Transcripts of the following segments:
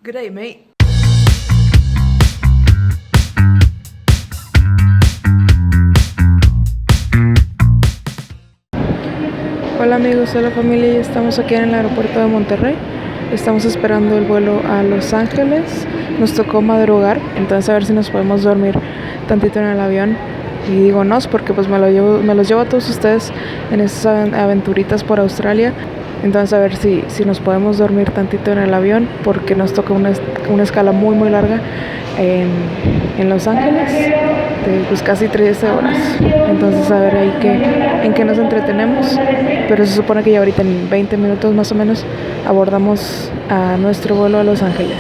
Good day, mate. Hola amigos, hola familia, ya estamos aquí en el aeropuerto de Monterrey. Estamos esperando el vuelo a Los Ángeles. Nos tocó madrugar, entonces a ver si nos podemos dormir tantito en el avión. Y digo nos porque pues me los llevo a todos ustedes en estas aventuritas por Australia. Entonces a ver si nos podemos dormir tantito en el avión, porque nos toca una escala muy larga en Los Ángeles de pues casi 13 horas. Entonces a ver ahí en qué nos entretenemos. Pero se supone que ya ahorita en 20 minutos más o menos abordamos a nuestro vuelo a Los Ángeles.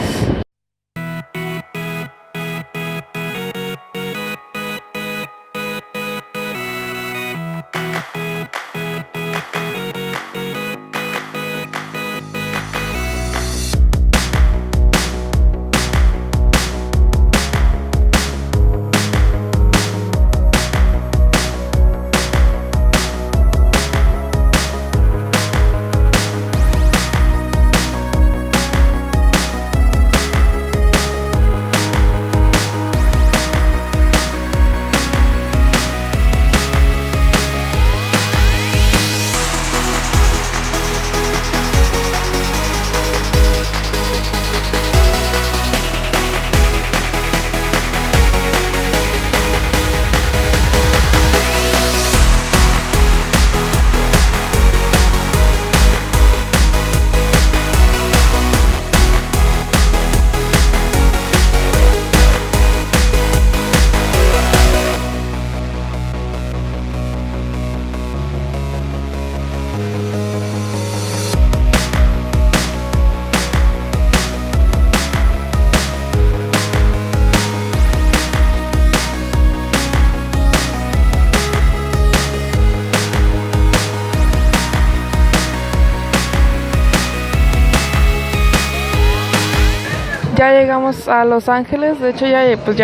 Ya llegamos a Los Ángeles. De hecho ya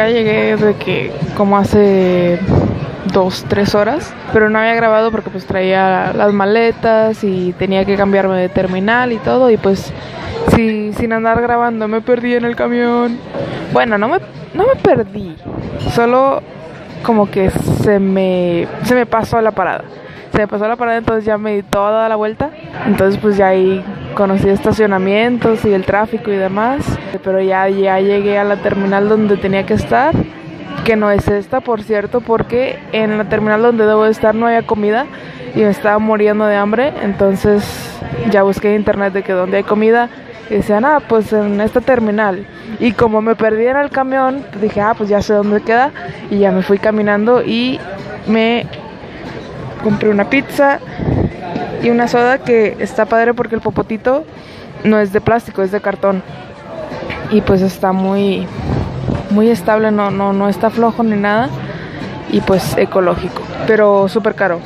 llegué de que como hace 2-3 horas, pero no había grabado porque pues traía las maletas y tenía que cambiarme de terminal y todo, y pues sí, sin andar grabando me perdí en el camión. Bueno, no me perdí, solo como que se me pasó la parada. Se me pasó la parada, entonces ya me di toda la vuelta. Entonces pues ya ahí conocí estacionamientos y el tráfico y demás. Pero ya llegué a la terminal donde tenía que estar, que no es esta, por cierto, porque en la terminal donde debo de estar no había comida y me estaba muriendo de hambre. Entonces ya busqué en internet de que donde hay comida, y decían, pues en esta terminal. Y como me perdí en el camión, dije, pues ya sé dónde queda, y ya me fui caminando y me compré una pizza y una soda, que está padre porque el popotito no es de plástico, es de cartón, y pues está muy estable, no está flojo ni nada, y pues ecológico, pero súper caro.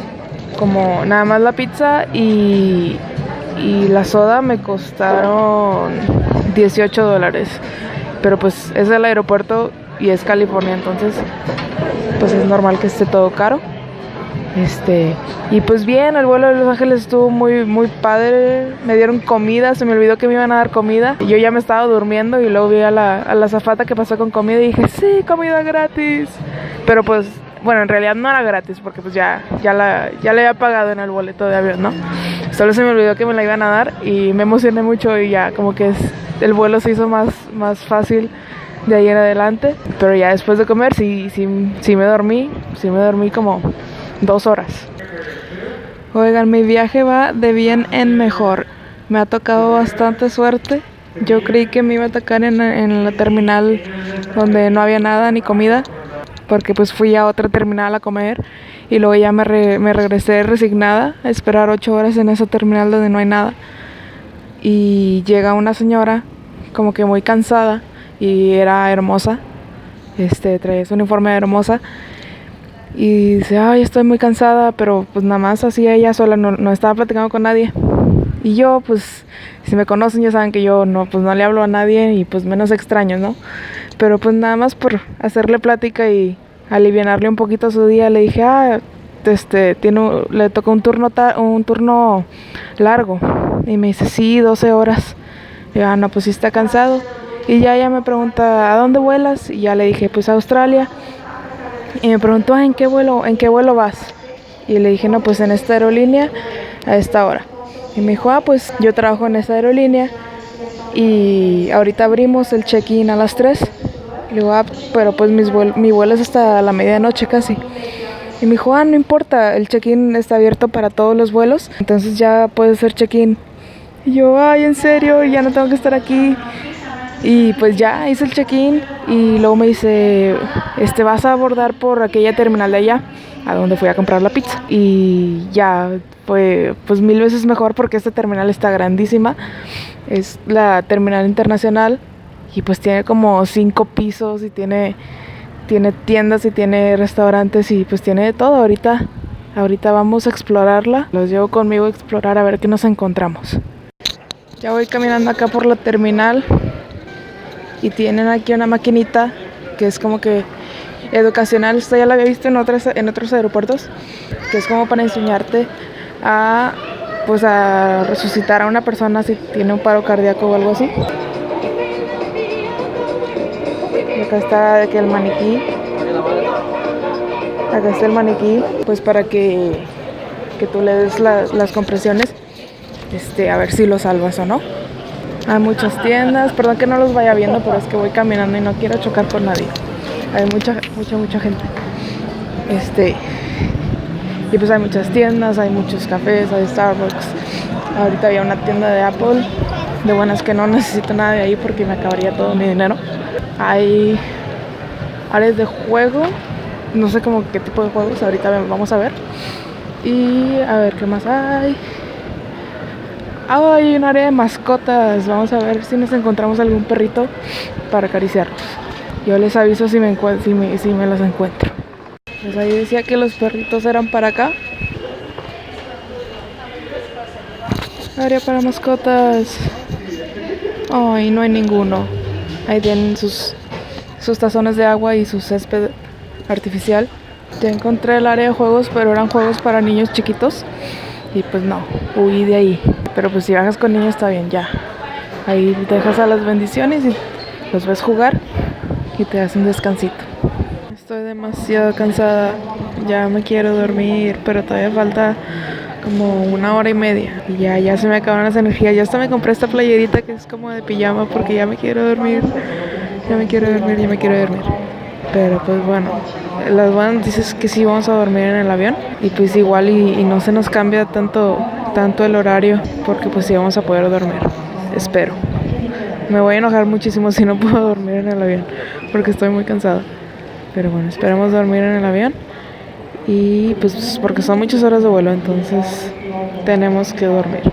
Como nada más la pizza y la soda me costaron $18, pero pues es del aeropuerto y es California, entonces pues es normal que esté todo caro. Y pues bien, el vuelo de Los Ángeles estuvo muy padre. Me dieron comida, se me olvidó que me iban a dar comida. Yo ya me estaba durmiendo y luego vi a la azafata que pasó con comida y dije, sí, comida gratis. Pero pues, bueno, en realidad no era gratis porque pues ya le había pagado en el boleto de avión, ¿no? Solo se me olvidó que me la iban a dar y me emocioné mucho, y ya como que el vuelo se hizo más fácil de ahí en adelante. Pero ya después de comer sí me dormí como 2 horas. Oigan, mi viaje va de bien en mejor. Me ha tocado bastante suerte. Yo creí que me iba a tocar en la terminal donde no había nada ni comida, porque pues fui a otra terminal a comer y luego ya me regresé resignada a esperar 8 horas en esa terminal donde no hay nada. Y llega una señora como que muy cansada y era hermosa. Traía su uniforme de hermosa. Y dice, estoy muy cansada, pero pues nada más así ella sola, no estaba platicando con nadie. Y yo, pues, si me conocen ya saben que yo no le hablo a nadie, y pues menos extraños, ¿no? Pero pues nada más por hacerle plática y alivianarle un poquito su día, le dije, le tocó un turno largo. Y me dice, sí, 12 horas. Y yo, no, pues sí está cansado. Y ya ella me pregunta, ¿a dónde vuelas? Y ya le dije, pues a Australia. Y me preguntó, ¿en qué vuelo vas? Y le dije, no, pues en esta aerolínea a esta hora. Y me dijo, pues yo trabajo en esta aerolínea y ahorita abrimos el check-in a las 3. Y le digo, pero pues mi vuelo es hasta la medianoche casi. Y me dijo, no importa, el check-in está abierto para todos los vuelos, entonces ya puedes hacer check-in. Y yo, en serio, ya no tengo que estar aquí. Y pues ya hice el check-in y luego me dice, vas a abordar por aquella terminal de allá, a donde fui a comprar la pizza. Y ya fue pues 1000 veces mejor porque esta terminal está grandísima. Es la terminal internacional y pues tiene como 5 pisos y tiene tiendas y tiene restaurantes y pues tiene de todo. Ahorita vamos a explorarla. Los llevo conmigo a explorar a ver qué nos encontramos. Ya voy caminando acá por la terminal y tienen aquí una maquinita que es como que educacional. Esto ya lo había visto en otros aeropuertos, que es como para enseñarte a resucitar a una persona si tiene un paro cardíaco o algo así. Y acá está el maniquí. Acá está el maniquí, pues para que tú le des las compresiones, a ver si lo salvas o no. Hay muchas tiendas, perdón que no los vaya viendo, pero es que voy caminando y no quiero chocar con nadie. Hay mucha gente. Y pues hay muchas tiendas, hay muchos cafés, hay Starbucks. Ahorita había una tienda de Apple, de buenas que no necesito nada de ahí porque me acabaría todo mi dinero. Hay áreas de juego, no sé como qué tipo de juegos, ahorita vamos a ver. Y a ver qué más hay. Hay un área de mascotas, vamos a ver si nos encontramos algún perrito para acariciarlos. Yo les aviso si me los encuentro. Pues ahí decía que los perritos eran para acá. Área para mascotas. Ay, no hay ninguno. Ahí tienen sus tazones de agua y su césped artificial. Ya encontré el área de juegos, pero eran juegos para niños chiquitos. Y pues no, huí de ahí. Pero pues si bajas con niños está bien, ya. Ahí dejas a las bendiciones y los ves jugar y te das un descansito. Estoy demasiado cansada, ya me quiero dormir, pero todavía falta como 1 hora y media. Y ya se me acaban las energías. Ya hasta me compré esta playerita que es como de pijama porque ya me quiero dormir. Ya me quiero dormir. Pero pues bueno, las buenas noticias es que sí vamos a dormir en el avión. Y pues igual y no se nos cambia tanto el horario, porque pues sí vamos a poder dormir. Espero. Me voy a enojar muchísimo si no puedo dormir en el avión, porque estoy muy cansada. Pero bueno, esperemos dormir en el avión. Y pues porque son muchas horas de vuelo, entonces tenemos que dormir.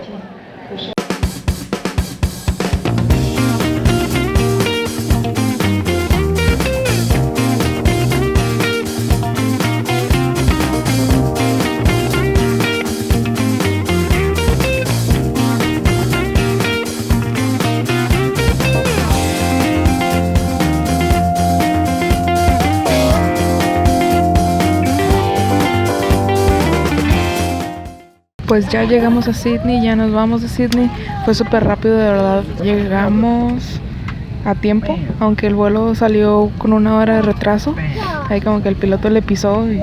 Pues ya llegamos a Sydney, ya nos vamos de Sydney. Fue súper rápido, de verdad. Llegamos a tiempo, aunque el vuelo salió con 1 hora de retraso. Ahí como que el piloto le pisó y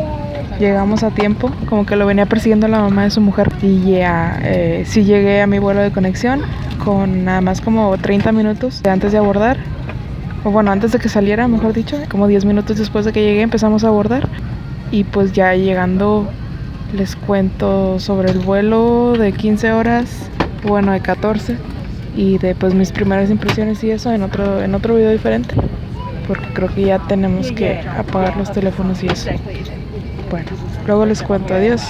llegamos a tiempo. Como que lo venía persiguiendo la mamá de su mujer. Y ya, sí llegué a mi vuelo de conexión con nada más como 30 minutos antes de abordar. O bueno, antes de que saliera, mejor dicho. Como 10 minutos después de que llegué empezamos a abordar. Y pues ya llegando les cuento sobre el vuelo de 15 horas, bueno, de 14, y de pues mis primeras impresiones y eso en otro video diferente, porque creo que ya tenemos que apagar los teléfonos y eso. Bueno, luego les cuento. Adiós.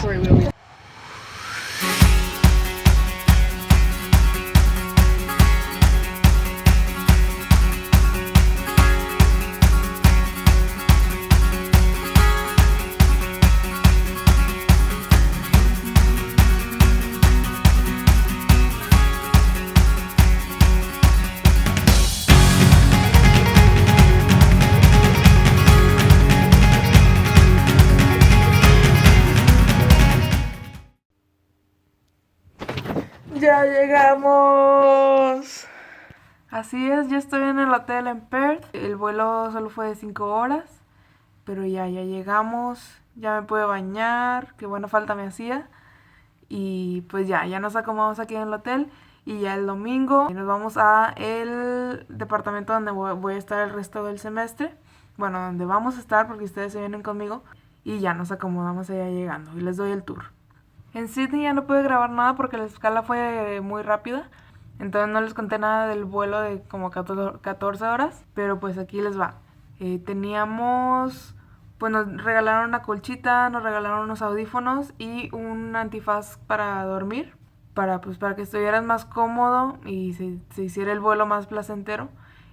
Ya llegamos Así es, ya estoy en el hotel en Perth. El vuelo solo fue de 5 horas, pero ya llegamos, ya me pude bañar, qué buena falta me hacía. Y pues ya nos acomodamos aquí en el hotel y ya el domingo nos vamos a el departamento donde voy a estar el resto del semestre. Bueno, donde vamos a estar porque ustedes se vienen conmigo y ya nos acomodamos allá llegando y les doy el tour. En Sydney ya no pude grabar nada porque la escala fue muy rápida. Entonces no les conté nada del vuelo de como 14 horas. Pero pues aquí les va. Pues nos regalaron una colchita, nos regalaron unos audífonos y un antifaz para dormir. Para que estuvieras más cómodo y se hiciera el vuelo más placentero.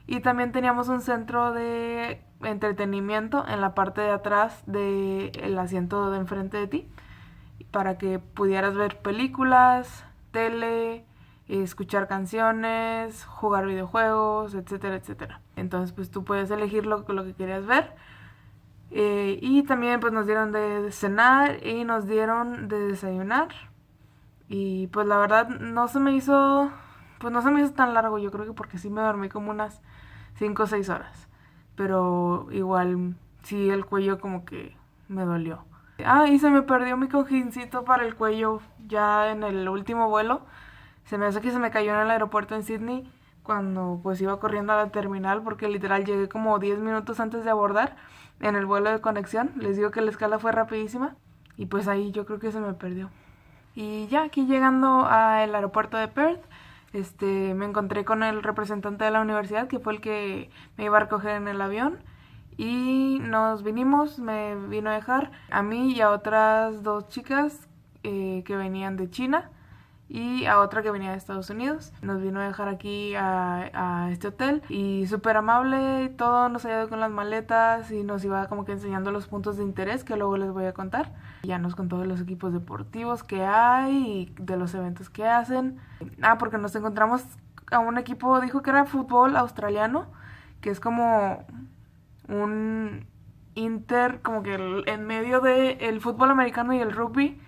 Y también teníamos un centro de entretenimiento en la parte de atrás del asiento de enfrente de ti, para que pudieras ver películas, tele, escuchar canciones, jugar videojuegos, etcétera, etcétera. Entonces pues tú puedes elegir lo que querías ver. Y también pues nos dieron de cenar y nos dieron de desayunar. Y pues la verdad no se me hizo tan largo, yo creo que porque sí me dormí como unas 5 o 6 horas. Pero igual sí el cuello como que me dolió. Y se me perdió mi cojincito para el cuello ya en el último vuelo. Se me hace que se me cayó en el aeropuerto en Sydney cuando pues iba corriendo a la terminal, porque literal llegué como 10 minutos antes de abordar en el vuelo de conexión. Les digo que la escala fue rapidísima y pues ahí yo creo que se me perdió. Y ya aquí llegando al aeropuerto de Perth, me encontré con el representante de la universidad, que fue el que me iba a recoger en el avión. Y me vino a dejar a mí y a otras 2 chicas que venían de China y a otra que venía de Estados Unidos. Nos vino a dejar aquí a este hotel y súper amable y todo, nos ayudó con las maletas y nos iba como que enseñando los puntos de interés que luego les voy a contar. Ya nos contó de los equipos deportivos que hay y de los eventos que hacen. Porque nos encontramos a un equipo, dijo que era fútbol australiano, que es como un como que en medio de el fútbol americano y el rugby.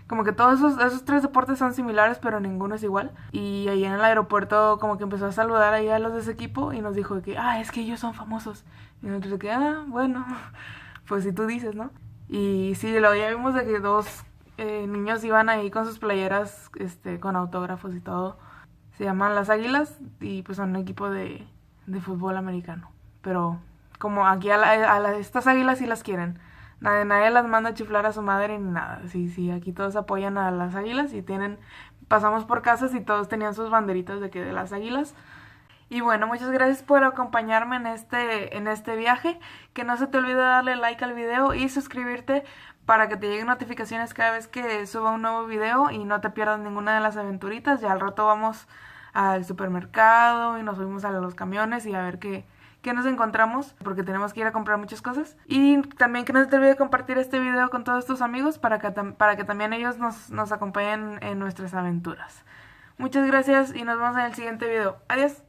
Como que todos esos 3 deportes son similares, pero ninguno es igual. Y ahí en el aeropuerto como que empezó a saludar ahí a los de ese equipo y nos dijo que, es que ellos son famosos. Y nosotros de que, bueno, pues si tú dices, ¿no? Y sí, luego ya vimos de que 2 niños iban ahí con sus playeras con autógrafos y todo. Se llaman Las Águilas y pues son un equipo de fútbol americano. Pero como aquí estas águilas sí las quieren. Nadie las manda a chiflar a su madre ni nada. Sí, aquí todos apoyan a las águilas y pasamos por casas y todos tenían sus banderitas de las águilas. Y bueno, muchas gracias por acompañarme en este viaje. Que no se te olvide darle like al video y suscribirte para que te lleguen notificaciones cada vez que suba un nuevo video y no te pierdas ninguna de las aventuritas. Ya al rato vamos al supermercado y nos subimos a los camiones y a ver qué nos encontramos, porque tenemos que ir a comprar muchas cosas. Y también que no se te olvide compartir este video con todos tus amigos para que también ellos nos acompañen en nuestras aventuras. Muchas gracias y nos vemos en el siguiente video. Adiós.